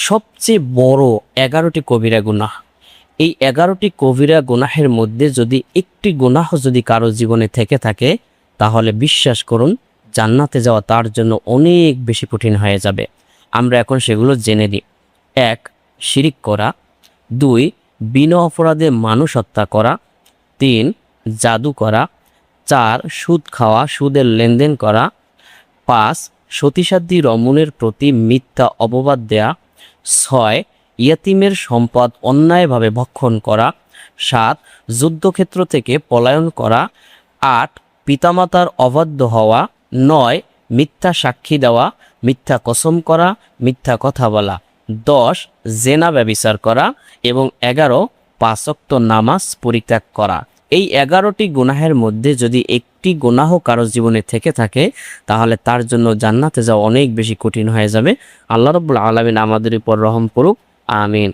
সবচেয়ে বড় 11টি কবিরা গুনাহ। এই 11টি কবিরা গুনাহের মধ্যে যদি একটি গুনাহ যদি কারো জীবনে থেকে থাকে, তাহলে বিশ্বাস করুন জান্নাতে যাওয়া তার জন্য অনেক বেশি কঠিন হয়ে যাবে। আমরা এখন সেগুলো জেনে নিই। 1. শিরিক করা। 2. বিনা অপরাধে মানুষ হত্যা করা। 3. জাদু করা। 4. সুদ খাওয়া, সুদের লেনদেন করা। 5. সতীসাধ্যী রমণের প্রতি মিথ্যা অপবাদ দেয়া। 6. ইয়াতিমের সম্পদ অন্যায়ভাবে ভক্ষণ করা। 7. যুদ্ধক্ষেত্র থেকে পলায়ন করা। 8. পিতামাতার অবাধ্য হওয়া। 9. মিথ্যা সাক্ষী দেওয়া, মিথ্যা কসম করা, মিথ্যা কথা বলা। 10. জেনা ব্যভিচার করা এবং 11. 5 ওয়াক্ত নামাজ পরিত্যাগ করা। এই 11টি গুনাহের মধ্যে যদি একটি গুনাহ কারো জীবনে থেকে থাকে, তাহলে তার জন্য জান্নাতে যাওয়া অনেক বেশি কঠিন হয়ে যাবে। আল্লাহ রাব্বুল আলামিন আমাদের উপর রহম করুক। আমিন।